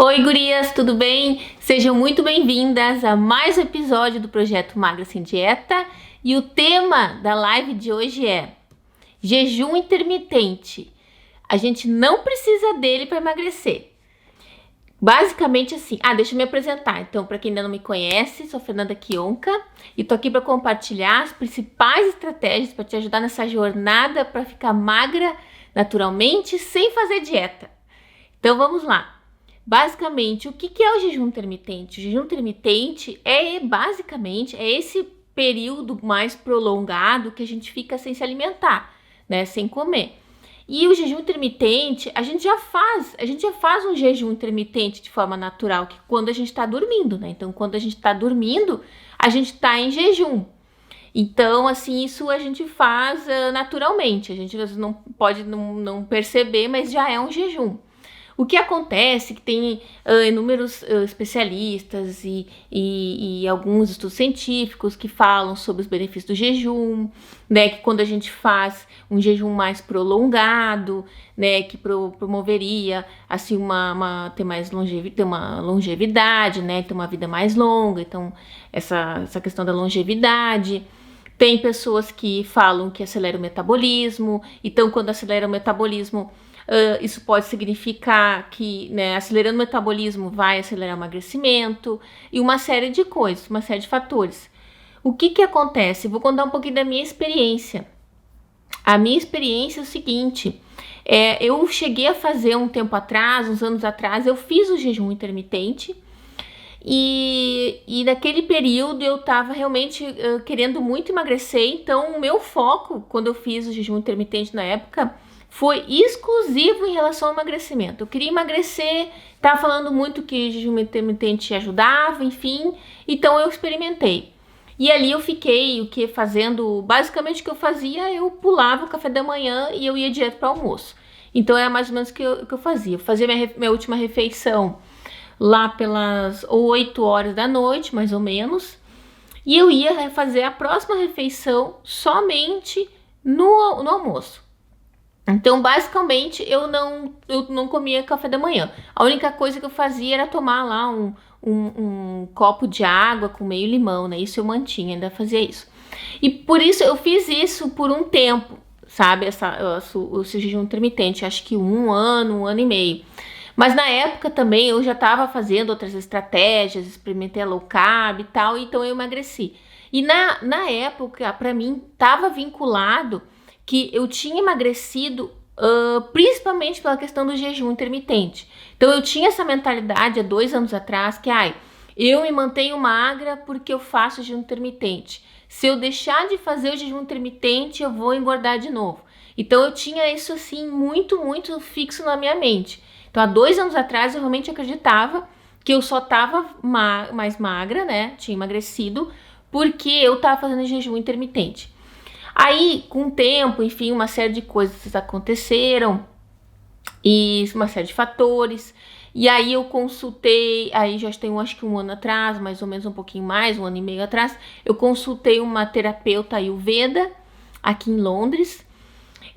Oi, gurias, tudo bem? Sejam muito bem-vindas a mais um episódio do projeto Magra Sem Dieta. E o tema da live de hoje é jejum intermitente. A gente não precisa dele para emagrecer. Basicamente assim, deixa eu me apresentar. Então, para quem ainda não me conhece, sou Fernanda Kionka e tô aqui para compartilhar as principais estratégias para te ajudar nessa jornada para ficar magra naturalmente sem fazer dieta. Então, vamos lá. Basicamente, o que é o jejum intermitente? O jejum intermitente basicamente esse período mais prolongado que a gente fica sem se alimentar, né, sem comer. E o jejum intermitente, a gente já faz um jejum intermitente de forma natural, que quando a gente está dormindo, né? Então, quando a gente está dormindo, a gente está em jejum. Então, assim, isso a gente faz naturalmente. A gente não pode não perceber, mas já é um jejum. O que acontece é que tem inúmeros especialistas e alguns estudos científicos que falam sobre os benefícios do jejum, né, que quando a gente faz um jejum mais prolongado, né, que promoveria assim ter uma longevidade, né, ter uma vida mais longa. Então essa questão da longevidade. Tem pessoas que falam que acelera o metabolismo. Então, quando acelera o metabolismo, isso pode significar que, né, acelerando o metabolismo vai acelerar o emagrecimento e uma série de coisas, uma série de fatores. O que acontece? Vou contar um pouquinho da minha experiência. A minha experiência é o seguinte, eu cheguei a fazer um tempo atrás, uns anos atrás, eu fiz o jejum intermitente e naquele período eu estava realmente querendo muito emagrecer, então o meu foco, quando eu fiz o jejum intermitente na época, foi exclusivo em relação ao emagrecimento. Eu queria emagrecer, estava falando muito que jejum intermitente ajudava, enfim, então eu experimentei. E ali eu fiquei fazendo, basicamente o que eu fazia, eu pulava o café da manhã e eu ia direto para o almoço. Então era mais ou menos o que eu fazia. Eu fazia minha última refeição lá pelas 8 horas da noite, mais ou menos, e eu ia fazer a próxima refeição somente no almoço. Então, basicamente, eu não comia café da manhã. A única coisa que eu fazia era tomar lá um copo de água com meio limão, né? Isso eu mantinha, ainda fazia isso. E por isso eu fiz isso por um tempo, sabe? O jejum intermitente, acho que um ano e meio. Mas na época também eu já estava fazendo outras estratégias, experimentei a low carb e tal, então eu emagreci. E na época, para mim, estava vinculado que eu tinha emagrecido principalmente pela questão do jejum intermitente. Então eu tinha essa mentalidade há 2 anos atrás que eu me mantenho magra porque eu faço jejum intermitente. Se eu deixar de fazer o jejum intermitente, eu vou engordar de novo. Então eu tinha isso assim muito, muito fixo na minha mente. Então há 2 anos atrás eu realmente acreditava que eu só estava mais magra, né? Tinha emagrecido porque eu estava fazendo jejum intermitente. Aí, com o tempo, enfim, uma série de coisas aconteceram e uma série de fatores. E aí eu consultei, aí já tem acho que um ano atrás, mais ou menos um pouquinho mais, 1 ano e meio atrás, eu consultei uma terapeuta Ayurveda aqui em Londres.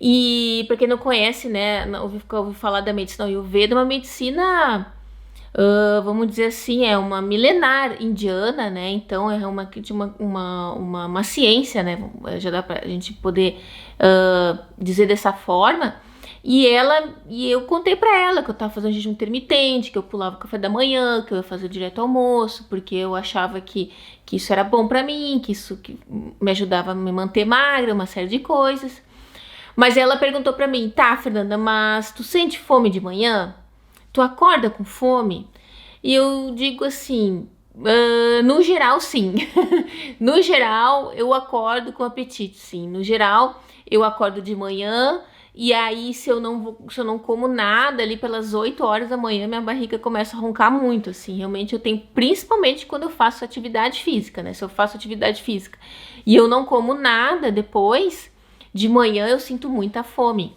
E para quem não conhece, né, ouvi falar da medicina Ayurveda, uma medicina, vamos dizer assim, é uma milenar indiana, né? Então é uma ciência, né? Já dá pra gente poder dizer dessa forma. E eu contei para ela que eu tava fazendo jejum intermitente, que eu pulava o café da manhã, que eu ia fazer direto ao almoço, porque eu achava que isso era bom para mim, que isso me ajudava a me manter magra, uma série de coisas. Mas ela perguntou para mim, tá, Fernanda, mas tu sente fome de manhã? Tu acorda com fome? E eu digo assim, no geral, sim. No geral, eu acordo com apetite, sim. No geral, eu acordo de manhã e aí se eu não como nada ali pelas 8 horas da manhã, minha barriga começa a roncar muito, assim. Realmente eu tenho, principalmente quando eu faço atividade física, né? Se eu faço atividade física e eu não como nada depois, de manhã eu sinto muita fome.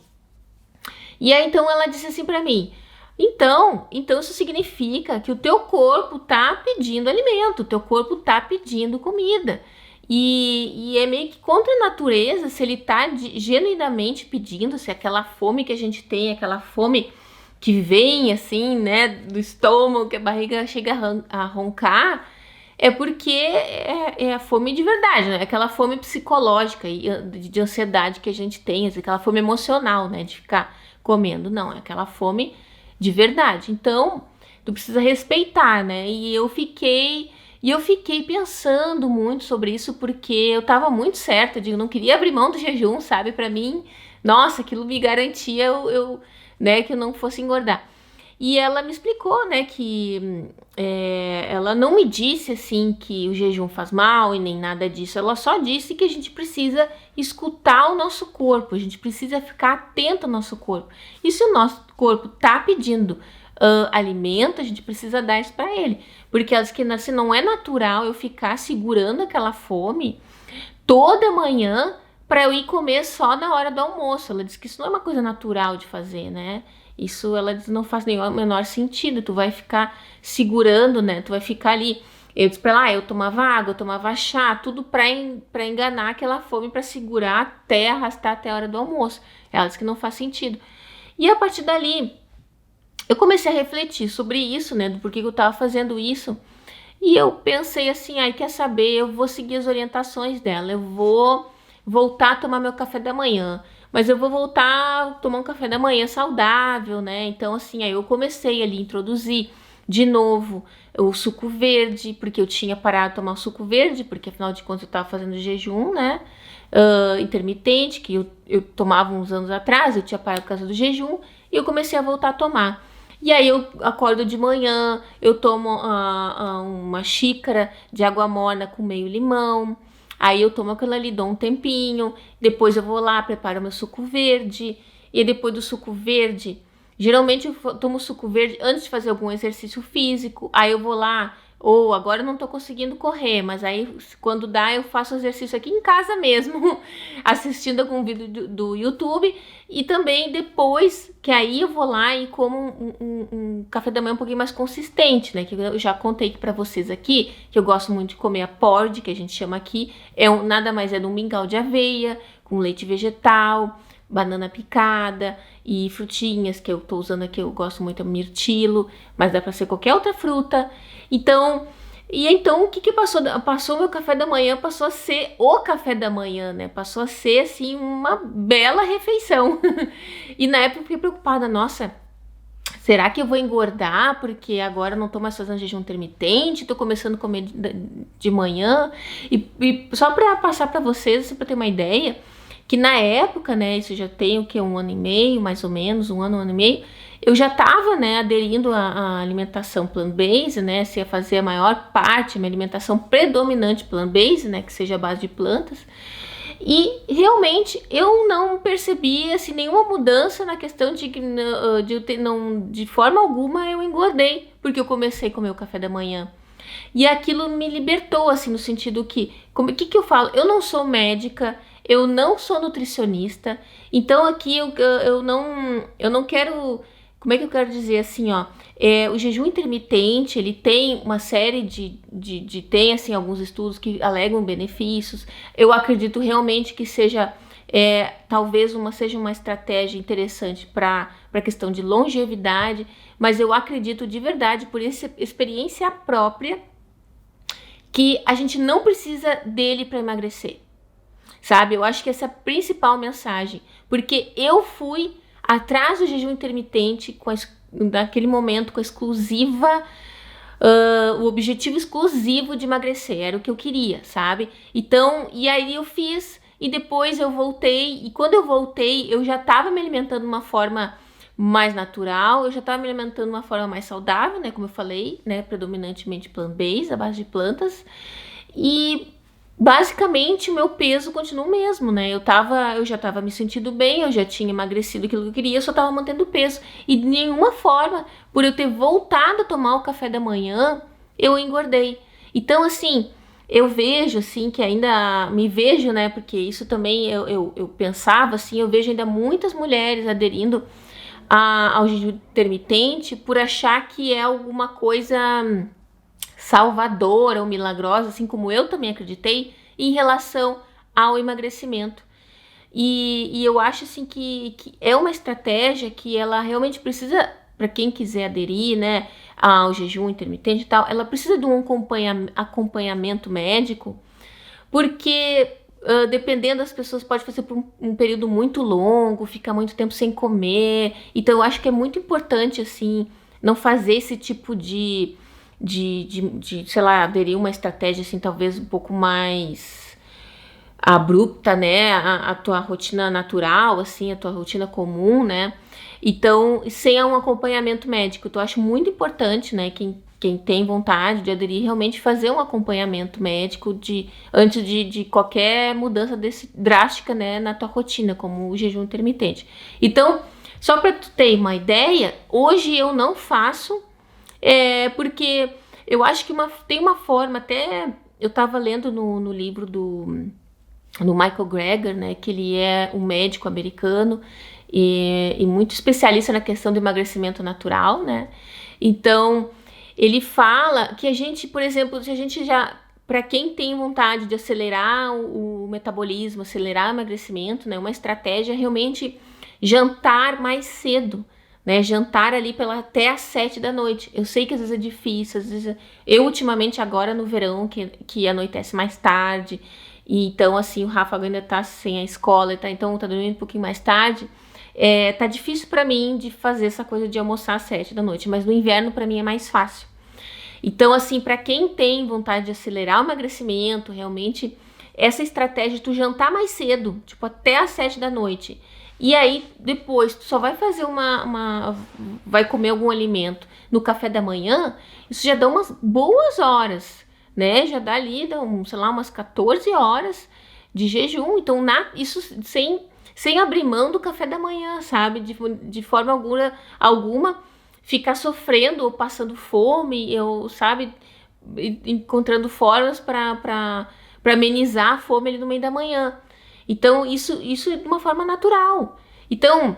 E aí então ela disse assim pra mim, então isso significa que o teu corpo tá pedindo alimento, o teu corpo tá pedindo comida. E é meio que contra a natureza se ele tá genuinamente pedindo, se aquela fome que a gente tem, aquela fome que vem assim, né, do estômago, que a barriga chega a roncar, é porque é a fome de verdade, né? Aquela fome psicológica e de ansiedade que a gente tem, aquela fome emocional, né? De ficar comendo. Não, é aquela fome de verdade. Então, tu precisa respeitar, né? E eu fiquei pensando muito sobre isso porque eu tava muito certa de eu não queria abrir mão do jejum, sabe? Pra mim, nossa, aquilo me garantia né, que eu não fosse engordar. E ela me explicou, né, que ela não me disse, assim, que o jejum faz mal e nem nada disso. Ela só disse que a gente precisa escutar o nosso corpo, a gente precisa ficar atento ao nosso corpo. E se o nosso corpo tá pedindo alimento, a gente precisa dar isso para ele. Porque ela disse que se não é natural eu ficar segurando aquela fome toda manhã para eu ir comer só na hora do almoço. Ela disse que isso não é uma coisa natural de fazer, né? Isso, ela diz, não faz nenhum menor sentido. Tu vai ficar segurando, né? Tu vai ficar ali. Eu disse pra ela, eu tomava água, eu tomava chá, tudo pra enganar aquela fome, pra segurar até arrastar até a hora do almoço. Ela disse que não faz sentido. E a partir dali, eu comecei a refletir sobre isso, né? Do porquê que eu tava fazendo isso. E eu pensei assim, quer saber? Eu vou seguir as orientações dela. Eu vou voltar a tomar meu café da manhã. Mas eu vou voltar a tomar um café da manhã saudável, né? Então, assim, aí eu comecei ali a introduzir de novo o suco verde, porque eu tinha parado de tomar o suco verde, porque afinal de contas eu tava fazendo jejum, né? Intermitente, que eu tomava uns anos atrás, eu tinha parado por causa do jejum, e eu comecei a voltar a tomar. E aí eu acordo de manhã, eu tomo uma xícara de água morna com meio limão. Aí eu tomo aquilo ali, dou um tempinho, depois eu vou lá, preparo meu suco verde, e depois do suco verde, geralmente eu tomo suco verde antes de fazer algum exercício físico, aí eu vou lá, ou agora eu não tô conseguindo correr, mas aí quando dá eu faço exercício aqui em casa mesmo, assistindo algum vídeo do YouTube, e também depois, que aí eu vou lá e como um café da manhã um pouquinho mais consistente, né, que eu já contei pra vocês aqui, que eu gosto muito de comer a PORD, que a gente chama aqui, nada mais é de um mingau de aveia, com leite vegetal, banana picada e frutinhas que eu tô usando aqui, eu gosto muito do mirtilo, mas dá pra ser qualquer outra fruta. Então, o que passou? Passou meu café da manhã, passou a ser o café da manhã, né? Passou a ser, assim, uma bela refeição. E na época eu fiquei preocupada, nossa, será que eu vou engordar? Porque agora eu não tô mais fazendo jejum intermitente, tô começando a comer de manhã. E só pra passar pra vocês, pra ter uma ideia, que na época, né, isso já tem o que, 1 ano e meio, mais ou menos, 1 ano e meio, eu já tava, né, aderindo à alimentação plant-based, né, se ia fazer a maior parte, minha alimentação predominante plant-based, né, que seja a base de plantas, e realmente eu não percebi, assim, nenhuma mudança na questão de forma alguma eu engordei, porque eu comecei a comer o café da manhã. E aquilo me libertou, assim, no sentido que, o que eu falo? Eu não sou médica, eu não sou nutricionista, então aqui eu não quero, como é que eu quero dizer assim, ó, o jejum intermitente, ele tem uma série tem assim, alguns estudos que alegam benefícios, eu acredito realmente que seja, talvez seja uma estratégia interessante para a questão de longevidade, mas eu acredito de verdade, por essa experiência própria, que a gente não precisa dele para emagrecer, sabe? Eu acho que essa é a principal mensagem, porque eu fui atrás do jejum intermitente naquele momento com a exclusiva, o objetivo exclusivo de emagrecer, era o que eu queria, sabe? Então, e aí eu fiz, e depois eu voltei, e quando eu voltei, eu já estava me alimentando de uma forma mais natural, eu já estava me alimentando de uma forma mais saudável, né, como eu falei, né, predominantemente plant-based, à base de plantas, e basicamente o meu peso continua o mesmo, né, eu já estava me sentindo bem, eu já tinha emagrecido aquilo que eu queria, eu só estava mantendo o peso, e de nenhuma forma, por eu ter voltado a tomar o café da manhã, eu engordei. Então, assim, eu vejo, assim, que ainda me vejo, né, porque isso também eu pensava, assim, eu vejo ainda muitas mulheres aderindo ao jejum intermitente por achar que é alguma coisa salvadora ou milagrosa, assim como eu também acreditei, em relação ao emagrecimento. E eu acho assim que é uma estratégia que ela realmente precisa para quem quiser aderir, né, ao jejum intermitente e tal, ela precisa de um acompanhamento médico, porque dependendo das pessoas pode fazer por um período muito longo, ficar muito tempo sem comer. Então eu acho que é muito importante, assim, não fazer esse tipo sei lá, aderir uma estratégia, assim, talvez um pouco mais abrupta, né, a tua rotina natural, assim, a tua rotina comum, né, então, sem um acompanhamento médico. Então, eu acho muito importante, né, quem tem vontade de aderir, realmente fazer um acompanhamento médico antes de qualquer mudança drástica, né, na tua rotina, como o jejum intermitente. Então, só para tu ter uma ideia, hoje eu não faço, porque eu acho que tem uma forma, até eu estava lendo no livro do Michael Greger, né, que ele é um médico americano e muito especialista na questão do emagrecimento natural, né? Então, ele fala que a gente, por exemplo, se a gente já, para quem tem vontade de acelerar o metabolismo, acelerar o emagrecimento, né, uma estratégia é realmente jantar mais cedo, né, jantar ali até às 7 da noite. Eu sei que às vezes é difícil, às vezes eu ultimamente agora no verão, que anoitece mais tarde, e então assim, o Rafa ainda tá sem a escola, então tá dormindo um pouquinho mais tarde, tá difícil para mim de fazer essa coisa de almoçar às 7 da noite, mas no inverno para mim é mais fácil. Então assim, para quem tem vontade de acelerar o emagrecimento, realmente, essa estratégia de tu jantar mais cedo, tipo até às 7 da noite, e aí depois tu só vai fazer vai comer algum alimento no café da manhã, isso já dá umas boas horas, né? Já dá ali, sei lá, umas 14 horas de jejum. Então, isso sem abrir mão do café da manhã, sabe? De forma alguma ficar sofrendo ou passando fome, sabe? Encontrando formas para amenizar a fome ali no meio da manhã. Então, isso é de uma forma natural. Então,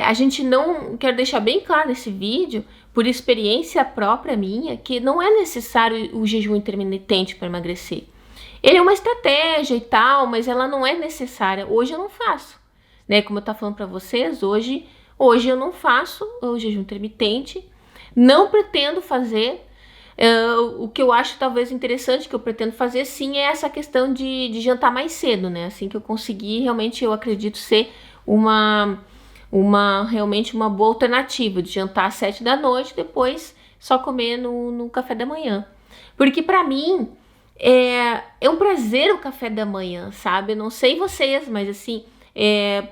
a gente não quer deixar bem claro nesse vídeo, por experiência própria minha, que não é necessário o jejum intermitente para emagrecer. Ele é uma estratégia e tal, mas ela não é necessária. Hoje eu não faço, né? Como eu estava falando para vocês, hoje eu não faço o jejum intermitente, não pretendo fazer. O que eu acho talvez interessante que eu pretendo fazer, sim, é essa questão de jantar mais cedo, né? Assim que eu conseguir, realmente eu acredito ser realmente uma boa alternativa de jantar às 7 da noite, depois só comer no café da manhã. Porque para mim é um prazer o café da manhã, sabe? Eu não sei vocês, mas assim,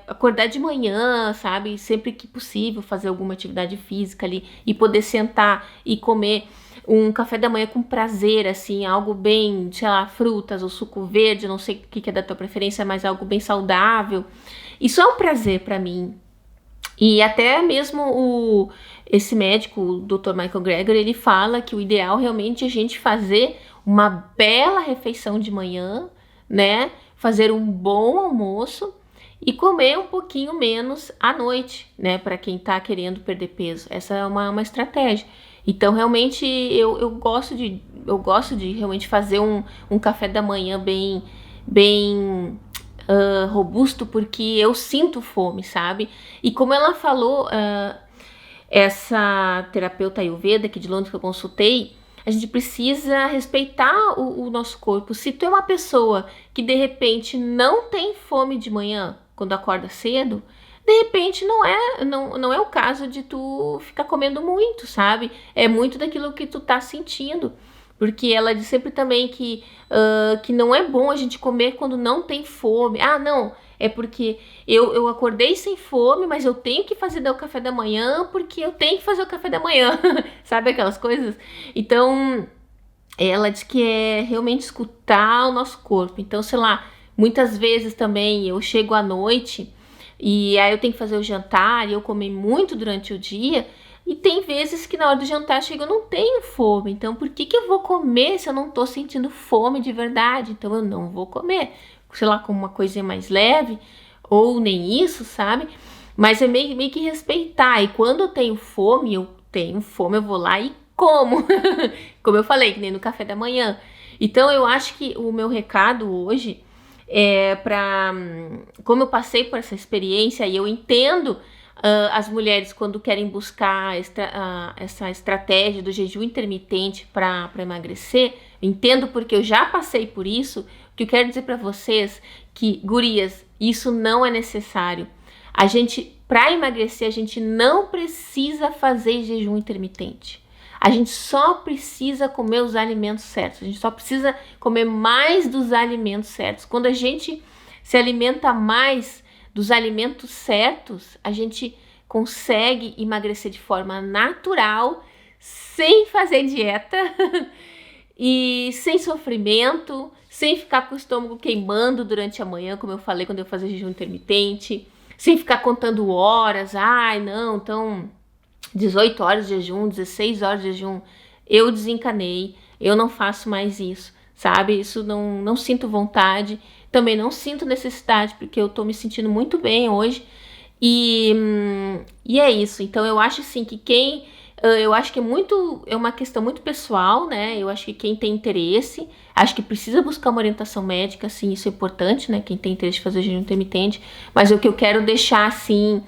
acordar de manhã, sabe? Sempre que possível, fazer alguma atividade física ali e poder sentar e comer um café da manhã com prazer, assim, algo bem, sei lá, frutas ou suco verde, não sei o que é da tua preferência, mas algo bem saudável. Isso é um prazer para mim. E até mesmo esse médico, o Dr. Michael Greger, ele fala que o ideal realmente é a gente fazer uma bela refeição de manhã, né? Fazer um bom almoço e comer um pouquinho menos à noite, né? Para quem tá querendo perder peso. Essa é uma estratégia. Então, realmente, eu gosto de realmente fazer um café da manhã bem robusto, porque eu sinto fome, sabe? E como ela falou, essa terapeuta Ayurveda aqui de Londres que eu consultei, a gente precisa respeitar o nosso corpo. Se tu é uma pessoa que de repente não tem fome de manhã, quando acorda cedo, de repente não é o caso de tu ficar comendo muito, sabe? É muito daquilo que tu tá sentindo. Porque ela diz sempre também que não é bom a gente comer quando não tem fome. Ah, não, é porque eu acordei sem fome, mas eu tenho que fazer o café da manhã porque eu tenho que fazer o café da manhã. Sabe aquelas coisas? Então, ela diz que é realmente escutar o nosso corpo. Então, sei lá, muitas vezes também eu chego à noite e aí eu tenho que fazer o jantar e eu comi muito durante o dia. E tem vezes que na hora do jantar chega, eu não tenho fome. Então, por que eu vou comer se eu não tô sentindo fome de verdade? Então, eu não vou comer. Sei lá, com uma coisinha mais leve, ou nem isso, sabe? Mas é meio que respeitar. E quando eu tenho fome, eu vou lá e como. Como eu falei, que nem no café da manhã. Então, eu acho que o meu recado hoje é como eu passei por essa experiência e eu entendo as mulheres, quando querem buscar essa estratégia do jejum intermitente para emagrecer, entendo porque eu já passei por isso. O que eu quero dizer para vocês que, gurias, isso não é necessário. Para emagrecer, a gente não precisa fazer jejum intermitente. A gente só precisa comer os alimentos certos. A gente só precisa comer mais dos alimentos certos. Quando a gente se alimenta mais dos alimentos certos, a gente consegue emagrecer de forma natural, sem fazer dieta e sem sofrimento, sem ficar com o estômago queimando durante a manhã, como eu falei quando eu fazia jejum intermitente, sem ficar contando horas. Ai, não, então 18 horas de jejum, 16 horas de jejum. Eu desencanei, eu não faço mais isso, sabe? Isso não sinto vontade. Também não sinto necessidade, porque eu tô me sentindo muito bem hoje. E é isso. Então, eu acho assim que eu acho que é uma questão muito pessoal, né? Eu acho que quem tem interesse, acho que precisa buscar uma orientação médica, assim, isso é importante, né? Quem tem interesse em fazer jejum intermitente. Mas o que eu quero deixar, assim,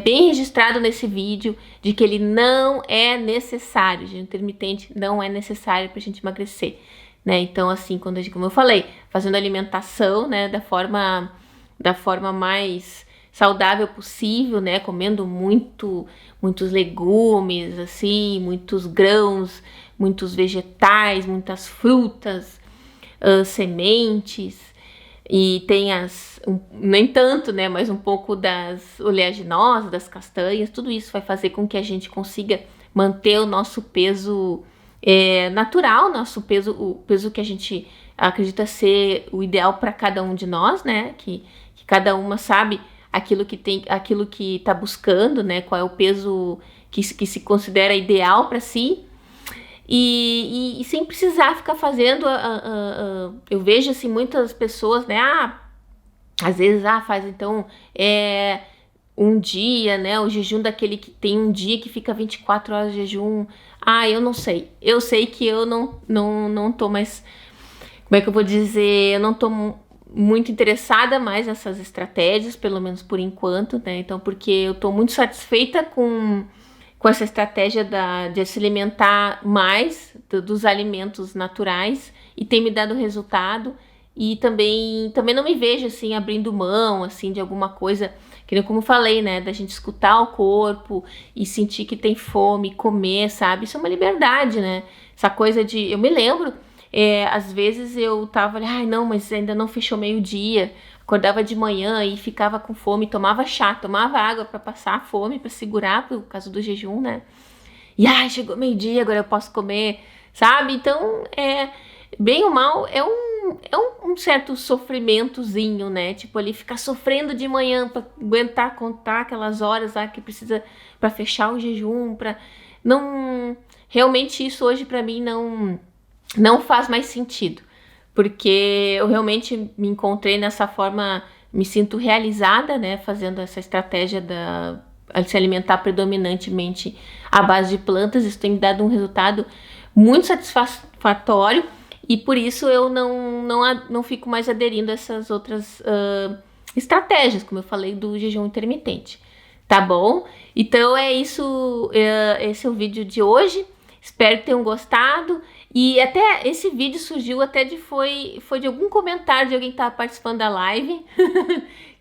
bem registrado nesse vídeo, de que ele não é necessário. O jejum intermitente não é necessário pra gente emagrecer. Né? Então, assim, como eu falei, fazendo alimentação, né, da forma mais saudável possível, né, comendo muitos legumes, assim, muitos grãos, muitos vegetais, muitas frutas, sementes, e tem nem tanto, né, mas um pouco das oleaginosas, das castanhas. Tudo isso vai fazer com que a gente consiga manter o nosso peso natural, o peso que a gente acredita ser o ideal para cada um de nós, né? Que cada uma sabe aquilo que está buscando, né? Qual é o peso que se considera ideal para si, e sem precisar ficar fazendo. Eu vejo assim muitas pessoas, né? Às vezes faz então um dia, né? O jejum daquele que tem um dia que fica 24 horas de jejum. Eu não sei. Eu sei que eu não tô mais... Como é que eu vou dizer? Eu não tô muito interessada mais nessas estratégias, pelo menos por enquanto, né? Então, porque eu tô muito satisfeita com essa estratégia de se alimentar mais dos alimentos naturais, e tem me dado resultado. E também não me vejo, assim, abrindo mão, assim, de alguma coisa, que nem como eu falei, né, da gente escutar o corpo e sentir que tem fome, comer, sabe? Isso é uma liberdade, né? Essa coisa de... Eu me lembro, às vezes eu tava ali, não, mas ainda não fechou meio-dia. Acordava de manhã e ficava com fome, tomava chá, tomava água para passar a fome, para segurar, por causa do jejum, né? E, chegou meio-dia, agora eu posso comer, sabe? Então, bem ou mal, é um certo sofrimentozinho, né? Tipo, ali ficar sofrendo de manhã pra aguentar contar aquelas horas lá que precisa pra fechar o jejum, realmente isso hoje pra mim não faz mais sentido, porque eu realmente me encontrei nessa forma, me sinto realizada, né? Fazendo essa estratégia de se alimentar predominantemente à base de plantas. Isso tem me dado um resultado muito satisfatório. E por isso eu não fico mais aderindo a essas outras estratégias, como eu falei, do jejum intermitente. Tá bom? Então é isso, esse é o vídeo de hoje. Espero que tenham gostado. E até esse vídeo surgiu foi de algum comentário de alguém que estava participando da live,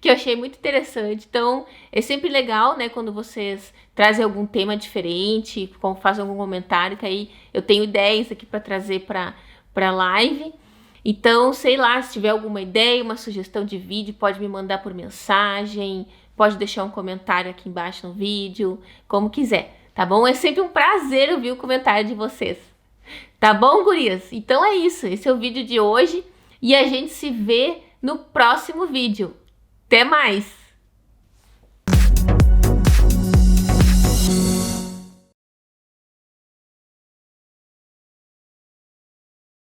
que eu achei muito interessante. Então é sempre legal, né, quando vocês trazem algum tema diferente, fazem algum comentário, que aí eu tenho ideias aqui para trazer para live. Então, sei lá, se tiver alguma ideia, uma sugestão de vídeo, pode me mandar por mensagem, pode deixar um comentário aqui embaixo no vídeo, como quiser, tá bom? É sempre um prazer ouvir o comentário de vocês. Tá bom, gurias? Então é isso, esse é o vídeo de hoje e a gente se vê no próximo vídeo. Até mais!